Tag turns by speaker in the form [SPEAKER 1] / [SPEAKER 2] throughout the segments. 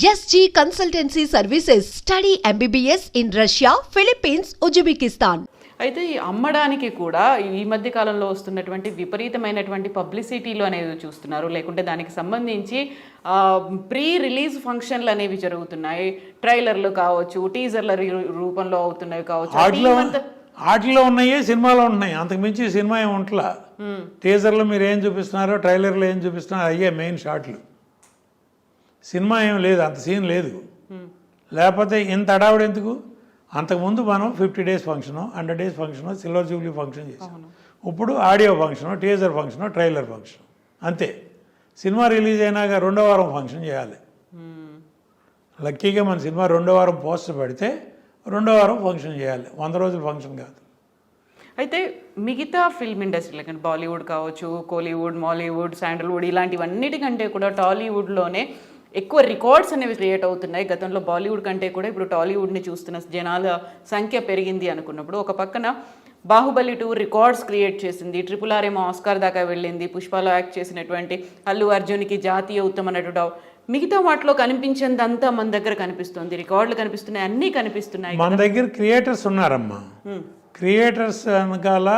[SPEAKER 1] SG Consultancy Services. Study MBBS in Russia, Philippines, Uzbekistan.
[SPEAKER 2] అయితే ఈ అమ్మడానికి కూడా ఈ మధ్య కాలంలో వస్తున్నటువంటి విపరీతమైనటువంటి పబ్లిసిటీలు అనేవి చూస్తున్నారు, లేకుంటే దానికి సంబంధించి ప్రీ రిలీజ్ ఫంక్షన్లు అనేవి జరుగుతున్నాయి. ట్రైలర్లు కావచ్చు, టీజర్ల రూపంలో అవుతున్నాయి కావచ్చు.
[SPEAKER 3] వాటిలో ఉన్నాయి, సినిమాలో ఉన్నాయి. అంతకుమించి సినిమా ఏమి ఉంటలా. టీజర్లు మీరు ఏం చూపిస్తున్నారో, ట్రైలర్లు ఏం చూపిస్తున్నారో అయ్యే మెయిన్ షాట్లు. సినిమా ఏం లేదు, అంత సీన్ లేదు. లేకపోతే ఇంత అడావుడు ఎందుకు? అంతకుముందు మనం 50 days function, 100 days function, silver Jubilee function చేసాం. ఇప్పుడు audio function, teaser function, trailer function అంతే. సినిమా రిలీజ్ అయినాక 2వ వారం ఫంక్షన్ చేయాలి. లక్కీగా మన సినిమా 2వ వారం పోస్టర్ పెడితే 2వ వారం ఫంక్షన్ చేయాలి, 100 రోజుల ఫంక్షన్ కాదు.
[SPEAKER 2] అయితే మిగతా ఫిల్మ్ ఇండస్ట్రీ లైక్ బాలీవుడ్ కావచ్చు, కోలీవుడ్, మాలీవుడ్, శాండల్వుడ్ ఇలాంటివన్నిటికంటే కూడా టాలీవుడ్లోనే ఎక్కువ రికార్డ్స్ అనేవి క్రియేట్ అవుతున్నాయి. గతంలో బాలీవుడ్ కంటే కూడా ఇప్పుడు టాలీవుడ్ని చూస్తున్న జనాల సంఖ్య పెరిగింది అనుకున్నప్పుడు, ఒక పక్కన బాహుబలి 2 రికార్డ్స్ క్రియేట్ చేసింది, RRR ఏమో ఆస్కార్ దాకా వెళ్ళింది, పుష్పలో యాక్ట్ చేసినటువంటి అల్లు అర్జున్కి జాతీయ ఉత్తమ నటుడు. మిగతా వాటిలో కనిపించిందంతా మన దగ్గర కనిపిస్తుంది, రికార్డులు కనిపిస్తున్నాయి, అన్నీ కనిపిస్తున్నాయి.
[SPEAKER 3] మన దగ్గర క్రియేటర్స్ ఉన్నారమ్మా. క్రియేటర్స్ వెనకాల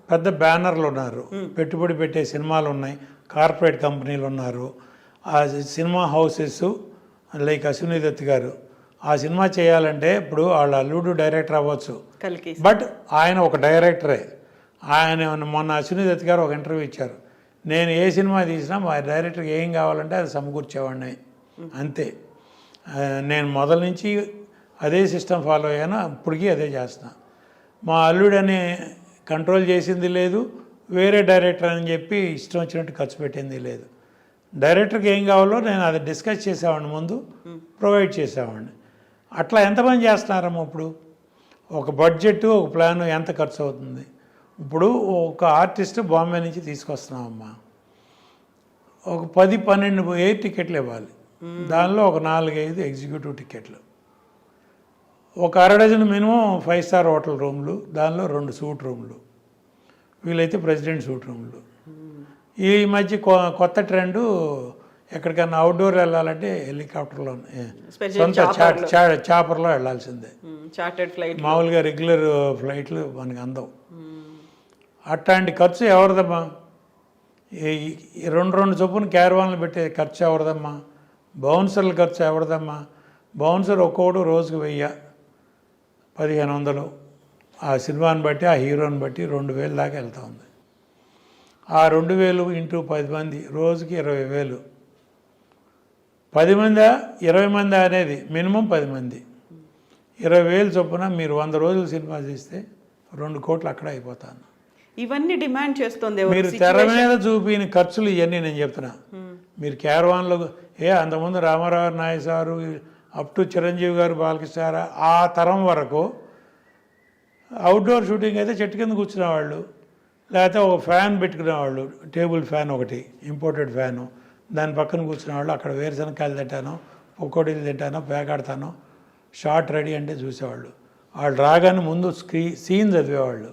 [SPEAKER 3] పెద్ద బ్యానర్లు ఉన్నారు, పెట్టుబడి పెట్టే సినిమాలు ఉన్నాయి, కార్పొరేట్ కంపెనీలు ఉన్నారు, ఆ cinema houses like Ashwini Dutt గారు ఆ సినిమా చేయాలంటే ఇప్పుడు వాళ్ళ అల్లుడు డైరెక్టర్ అవ్వచ్చు, బట్ ఆయన ఒక డైరెక్టరే. ఆయన మొన్న అశ్విని దత్ గారు ఒక ఇంటర్వ్యూ ఇచ్చారు, నేను ఏ సినిమా తీసినా మా డైరెక్టర్కి ఏం కావాలంటే అది సమకూర్చేవాడిని అంతే. నేను మొదల నుంచి అదే సిస్టమ్ ఫాలో అయ్యాను, ఇప్పటికీ అదే చేస్తున్నా. మా అల్లుడని కంట్రోల్ చేసింది లేదు, వేరే డైరెక్టర్ అని చెప్పి ఇష్టం వచ్చినట్టు ఖర్చు పెట్టింది లేదు. డైరెక్టర్కి ఏం కావాలో నేను అది డిస్కస్ చేసేవాడిని, ముందు ప్రొవైడ్ చేసేవాడిని. అట్లా ఎంతమంది చేస్తున్నారమ్మా? ఇప్పుడు ఒక బడ్జెట్, ఒక ప్లాన్ ఎంత ఖర్చు అవుతుంది? ఇప్పుడు ఒక ఆర్టిస్ట్ బాంబే నుంచి తీసుకొస్తున్నామమ్మా, ఒక 10-12 ఎయిర్ టికెట్లు ఇవ్వాలి, దానిలో ఒక 4-5 ఎగ్జిక్యూటివ్ టికెట్లు, ఒక 1/2 డజన్ మినిమం 5 star హోటల్ రూమ్లు, దానిలో 2 సూట్ రూమ్లు, వీలైతే ప్రెసిడెంట్ సూట్ రూమ్లు. ఈ మధ్య కొత్త ట్రెండు, ఎక్కడికైనా అవుట్డోర్ వెళ్ళాలంటే హెలికాప్టర్లో, సొంత చాపర్లో వెళ్ళాల్సిందే. మామూలుగా రెగ్యులర్ ఫ్లైట్లు మనకి అందవు. అట్లాంటి ఖర్చు ఎవరిదమ్మా? 2 చొప్పున క్యారవాన్లు పెట్టే ఖర్చు ఎవరిదమ్మా? బౌన్సర్ల ఖర్చు ఎవరిదమ్మా? బౌన్సర్ ఒక్కోడు రోజుకు 1000-1500, ఆ సినిమాని బట్టి, ఆ హీరోని బట్టి 2000 దాకా వెళ్తూ ఉంది. ఆ 2000 ఇంటూ 10 మంది రోజుకి 20,000. 10 మందా 20 మందా అనేది మినిమం 10 మంది, 20,000 చొప్పున మీరు 100 రోజులు సినిమా చేస్తే 2 కోట్లు అక్కడ అయిపోతాను.
[SPEAKER 2] ఇవన్నీ డిమాండ్ చేస్తుంది.
[SPEAKER 3] మీరు తెర మీద చూపిన ఖర్చులు ఇవన్నీ నేను చెప్తున్నా. మీరు క్యారవాన్లో అంతకుముందు Ramarao Nayak sir up to Chiranjeevi garu, Balakrishna గారు, ఆ తరం వరకు అవుట్డోర్ షూటింగ్ అయితే చెట్టు కింద కూర్చునేవాళ్ళు, లేకపోతే ఒక ఫ్యాన్ పెట్టుకునేవాళ్ళు, టేబుల్ ఫ్యాన్ ఒకటి, ఇంపోర్టెడ్ ఫ్యాను, దాని పక్కన కూర్చునేవాళ్ళు. అక్కడ వేరుశనకాయలు తింటాను, పకోడీలు తింటాను, పేకాడతాను, షార్ట్ రెడీ అంటే చూసేవాళ్ళు. వాళ్ళు రాగానే ముందు సీన్ చదివేవాళ్ళు,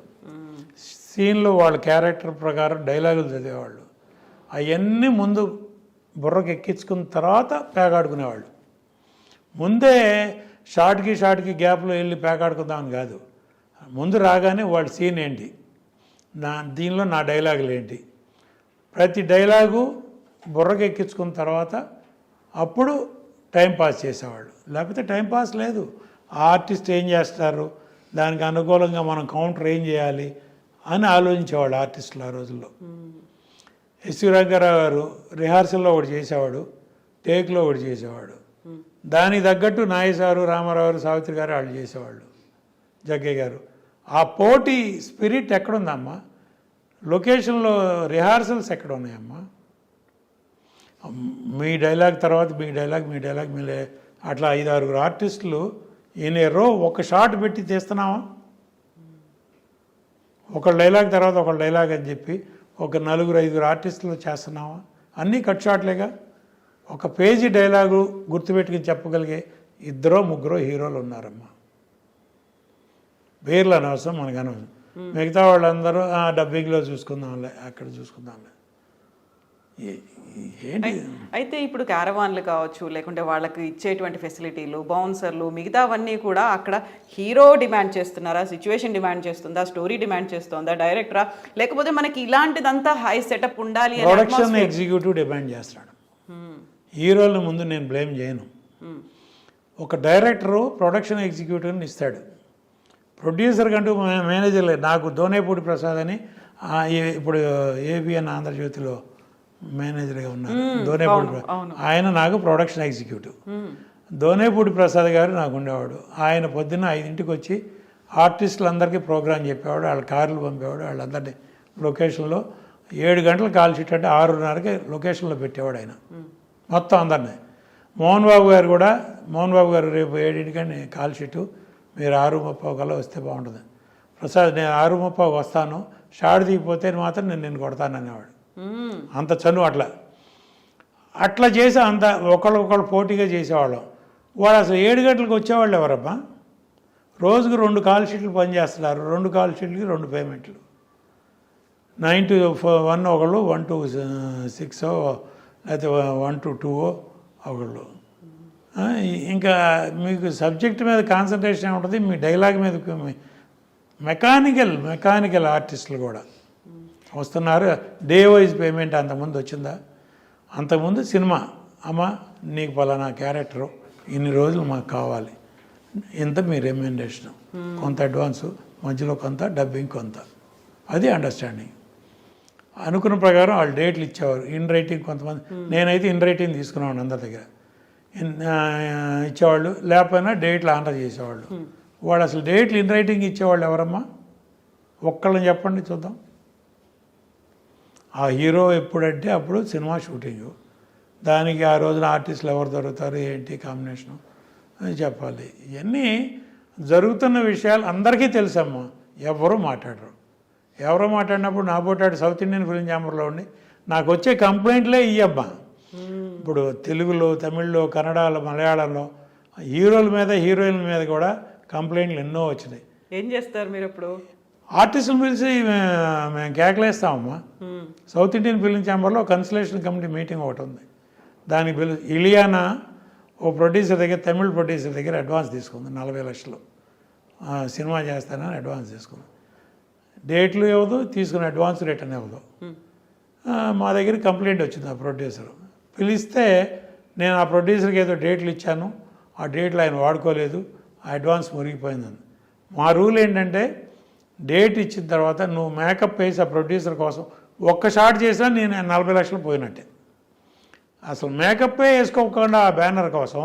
[SPEAKER 3] సీన్లో వాళ్ళ క్యారెక్టర్ ప్రకారం డైలాగులు చదివేవాళ్ళు. అవన్నీ ముందు బుర్రకు ఎక్కించుకున్న తర్వాత పేకాడుకునేవాళ్ళు. ముందే షార్ట్కి గ్యాప్లో వెళ్ళి పేకాడుకుందామని కాదు, ముందు రాగానే వాళ్ళ సీన్ ఏంటి, దీనిలో నా డైలాగులు ఏంటి, ప్రతి డైలాగు బుర్రకు ఎక్కించుకున్న తర్వాత అప్పుడు టైంపాస్ చేసేవాళ్ళు. లేకపోతే టైంపాస్ లేదు. ఆర్టిస్ట్ ఏం చేస్తారు, దానికి అనుకూలంగా మనం కౌంటర్ ఏం చేయాలి అని ఆలోచించేవాళ్ళు ఆర్టిస్టులు ఆ రోజుల్లో. ఎస్వి రంగారావు గారు రిహార్సల్లో ఒకటి చేసేవాడు, టేక్లో ఒకటి చేసేవాడు, దానికి తగ్గట్టు నాయసారు, రామారావు గారు, సావిత్రి గారు వాళ్ళు చేసేవాళ్ళు, జగ్గయ్య గారు. ఆ పోటీ స్పిరిట్ ఎక్కడుందమ్మా? లొకేషన్లో రిహార్సల్స్ ఎక్కడ ఉన్నాయమ్మా? మీ డైలాగ్ తర్వాత మీ డైలాగ్ అట్లా 5-6 ఆర్టిస్టులు ఇన్ ఏ రో ఒక షాట్ పెట్టి తీస్తున్నావా? ఒక డైలాగ్ తర్వాత ఒక డైలాగ్ అని చెప్పి ఒక 4-5 ఆర్టిస్టులు చేస్తున్నావా? అన్నీ కట్ షాట్లేగా. ఒక పేజీ డైలాగు గుర్తుపెట్టుకుని చెప్పగలిగే 2-3 హీరోలు ఉన్నారమ్మా. పేర్లు అనవసరం, మనకు అనవసరం. మిగతా వాళ్ళందరూ డబ్బింగ్లో చూసుకుందాంలే, అక్కడ చూసుకుందాంలే. ఏంటి
[SPEAKER 2] అయితే ఇప్పుడు క్యారవాన్లు కావచ్చు, లేకుంటే వాళ్ళకి ఇచ్చేటువంటి ఫెసిలిటీలు, బౌన్సర్లు, మిగతావన్నీ కూడా అక్కడ హీరో డిమాండ్ చేస్తున్నారా, సిచ్యువేషన్ డిమాండ్ చేస్తుందా, స్టోరీ డిమాండ్ చేస్తుందా, డైరెక్టరా, లేకపోతే మనకి ఇలాంటిదంతా హై సెటప్ ఉండాలి అని
[SPEAKER 3] ప్రొడక్షన్ ఎగ్జిక్యూటివ్ డిమాండ్ చేస్తాడు. హీరోల ముందు నేను బ్లేమ్ చేయను. ఒక డైరెక్టరు ప్రొడక్షన్ ఎగ్జిక్యూటివ్ని ఇస్తాడు. ప్రొడ్యూసర్ కంటూ మేనేజర్ లేదు. నాకు దోనేపూడి ప్రసాద్ అని ఇప్పుడు ఏబిఎన్ ఆంధ్రజ్యోతిలో మేనేజర్గా ఉన్నారు. దోనేపూడి ఆయన నాకు ప్రొడక్షన్ ఎగ్జిక్యూటివ్. దోనేపూడి ప్రసాద్ గారు నాకు ఉండేవాడు. ఆయన పొద్దున్న 5ంటికి వచ్చి ఆర్టిస్టులందరికీ ప్రోగ్రామ్ చెప్పేవాడు. వాళ్ళ కార్లు పంపేవాడు. వాళ్ళందరినీ లొకేషన్లో 7 గంటల కాల్ షీట్ అంటే 6:30కి లొకేషన్లో పెట్టేవాడు ఆయన మొత్తం అందరినీ. మోహన్ బాబు గారు రేపు 7ంటికని కాల్ షీటు, మీరు 6:30 కల్లా వస్తే బాగుంటుంది. ప్రసాద్ నేను 6:30 వస్తాను, షాడ్ దిగిపోతే మాత్రం నేను నిన్ను కొడతాను అనేవాడు. అంత చనువు. అట్లా చేసి అంత ఒకళ్ళు పోటీగా చేసేవాళ్ళం. వాడు అసలు 7 గంటలకు వచ్చేవాళ్ళు ఎవరమ్మా? రోజుకు 2 కాల్ షీట్లు పనిచేస్తున్నారు. 2 కాల్ షీట్లకి 2 పేమెంట్లు. 9 to 1 ఒకళ్ళు, 1 to 6 లేకపోతే 1 to 2 ఒకళ్ళు. ఇంకా మీకు సబ్జెక్ట్ మీద కాన్సన్ట్రేషన్ ఉంటుంది, మీ డైలాగ్ మీద. మెకానికల్ ఆర్టిస్టులు కూడా వస్తున్నారు. డే వైజ్ పేమెంట్ అంతకుముందు వచ్చిందా? అంతకుముందు సినిమా, అమ్మ నీకు పలానా క్యారెక్టరు ఇన్ని రోజులు మాకు కావాలి, ఇంత మీ రెమ్యునరేషన్, కొంత అడ్వాన్సు, మధ్యలో కొంత, డబ్బింగ్ కొంత. అది అండర్స్టాండింగ్. అనుకున్న ప్రకారం వాళ్ళు డేట్లు ఇచ్చేవారు. ఇన్ రైటింగ్ కొంతమంది, నేనైతే ఇన్ రైటింగ్ తీసుకున్నాను అందరి దగ్గర. ఇచ్చేవాళ్ళు, లేకపోయినా డేట్లు ఆనర్ చేసేవాళ్ళు. వాళ్ళు అసలు డేట్లు ఇన్ రైటింగ్ ఇచ్చేవాళ్ళు ఎవరమ్మా? ఒక్కళ్ళని చెప్పండి చూద్దాం. ఆ హీరో ఎప్పుడంటే అప్పుడు సినిమా షూటింగు, దానికి ఆ రోజున ఆర్టిస్టులు ఎవరు దొరుకుతారు, ఏంటి కాంబినేషను అని చెప్పాలి. ఇవన్నీ జరుగుతున్న విషయాలు అందరికీ తెలుసమ్మా. ఎవరు మాట్లాడినప్పుడు నా పోటాడు సౌత్ ఇండియన్ ఫిల్మ్ ఛాంబర్లో ఉండి నాకు వచ్చే కంప్లైంట్లే ఇయ్యమ్మా. ఇప్పుడు తెలుగులో, తమిళ్లో, కన్నడలో, మలయాళంలో హీరోల మీద, హీరోయిన్ల మీద కూడా కంప్లైంట్లు ఎన్నో వచ్చినాయి.
[SPEAKER 2] ఏం చేస్తారు మీరు ఇప్పుడు?
[SPEAKER 3] ఆర్టిస్టులు పిలిచి మేము కేకలేస్తామమ్మా. సౌత్ ఇండియన్ ఫిల్మ్ ఛాంబర్లో కన్సలేషన్ కమిటీ మీటింగ్ ఒకటి ఉంది. దానికి ఇలియానా ఓ ప్రొడ్యూసర్ దగ్గర, తమిళ్ ప్రొడ్యూసర్ దగ్గర అడ్వాన్స్ తీసుకుంది. 40 లక్షలు సినిమా చేస్తానని అడ్వాన్స్ తీసుకుంది. డేట్లు ఇవ్వదు, తీసుకున్న అడ్వాన్స్ రిటర్న్ ఇవ్వదు. మా దగ్గర కంప్లైంట్ వచ్చింది. ఆ ప్రొడ్యూసర్ పిలిస్తే నేను ఆ ప్రొడ్యూసర్కి ఏదో డేట్లు ఇచ్చాను, ఆ డేట్లు ఆయన వాడుకోలేదు, ఆ అడ్వాన్స్ మురిగిపోయిందని. మా రూల్ ఏంటంటే డేట్ ఇచ్చిన తర్వాత నువ్వు మేకప్ వేసి ఆ ప్రొడ్యూసర్ కోసం ఒక్క షాట్ చేసినా నేను 40 లక్షలు పోయినట్టే. అసలు మేకప్పే వేసుకోకుండా ఆ బ్యానర్ కోసం,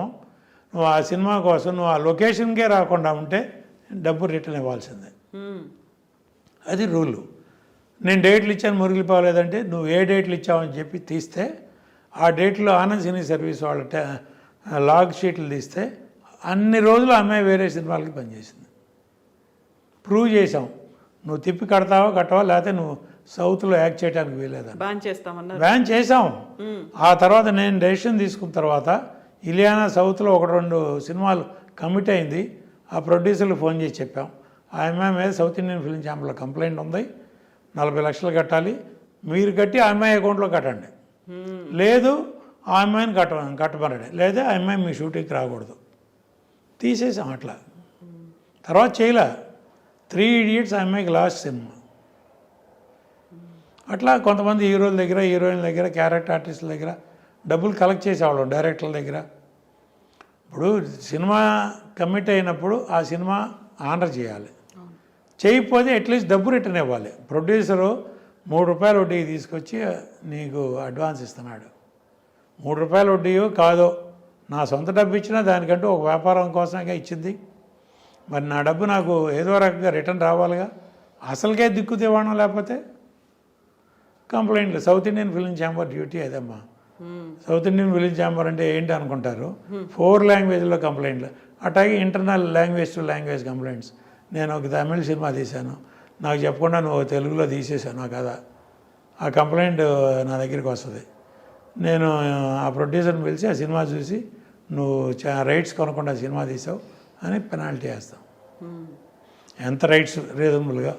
[SPEAKER 3] నువ్వు ఆ సినిమా కోసం నువ్వు ఆ లొకేషన్కే రాకుండా ఉంటే డబ్బు రిటర్న్ ఇవ్వాల్సిందే. అది రూలు. నేను డేట్లు ఇచ్చాను మురిగిపోలేదంటే నువ్వు ఏ డేట్లు ఇచ్చావని చెప్పి తీస్తే, ఆ డేట్లో ఆనంద్ సినీ సర్వీస్ వాళ్ళ లాగ్ షీట్లు తీస్తే అన్ని రోజులు అమ్మాయి వేరే సినిమాలకి పనిచేసింది. ప్రూవ్ చేసాం. నువ్వు తిప్పి కట్టవా లేకపోతే నువ్వు సౌత్లో యాక్ట్ చేయడానికి వీలేదని బ్యాన్ చేసాం. ఆ తర్వాత నేను డెసిషన్ తీసుకున్న తర్వాత ఇలియానా సౌత్లో 1-2 సినిమాలు కమిట్ అయింది. ఆ ప్రొడ్యూసర్లు ఫోన్ చేసి చెప్పాం, ఆ అమ్మాయి మీద సౌత్ ఇండియన్ ఫిల్మ్ ఛాంబర్లో కంప్లైంట్ ఉంది, 40 లక్షలు కట్టాలి, మీరు కట్టి ఆ అమ్మాయి అకౌంట్లో కట్టండి, లేదు ఆ అమ్మాయిని కట్టమనండి, లేదా ఆ అమ్మాయి మీ షూటింగ్కి రాకూడదు. తీసేసాం. అట్లా తర్వాత చేయలే. 3 Idiots ఆ అమ్మాయికి లాస్ట్ సినిమా. అట్లా కొంతమంది హీరోల దగ్గర, హీరోయిన్ల దగ్గర, క్యారెక్టర్ ఆర్టిస్టుల దగ్గర డబ్బులు కలెక్ట్ చేసేవాళ్ళం, డైరెక్టర్ల దగ్గర. ఇప్పుడు సినిమా కమిట్ అయినప్పుడు ఆ సినిమా ఆనర్ చేయాలి. చేయకపోతే అట్లీస్ట్ డబ్బు రిటర్న్ ఇవ్వాలి. ప్రొడ్యూసరు ₹3 వడ్డీకి తీసుకొచ్చి నీకు అడ్వాన్స్ ఇస్తున్నాడు. ₹3 వడ్డీయో కాదో నా సొంత డబ్బు ఇచ్చినా దానికంటూ ఒక వ్యాపారం కోసంగా ఇచ్చింది. మరి నా డబ్బు నాకు ఏదో రకంగా రిటర్న్ రావాలిగా. అసలుకే దిక్కు తీవాణం లేకపోతే కంప్లైంట్లు. South Indian film chamber duty అదమ్మా. సౌత్ ఇండియన్ ఫిల్మ్ ఛాంబర్ అంటే ఏంటి అనుకుంటారు, 4 లాంగ్వేజ్లో కంప్లైంట్లు, అట్లాగే internal language to language complaints. నేను ఒక తమిళ సినిమా తీశాను, నాకు చెప్పకుండా నువ్వు తెలుగులో తీసేశాను ఆ కథ, ఆ కంప్లైంట్ నా దగ్గరికి వస్తుంది. నేను ఆ ప్రొడ్యూసర్ని పిలిచి ఆ సినిమా చూసి నువ్వు రైట్స్ కొనకుండా సినిమా తీసావు అని పెనాల్టీ వేస్తాం. ఎంత రైట్స్ రీజనబుల్గా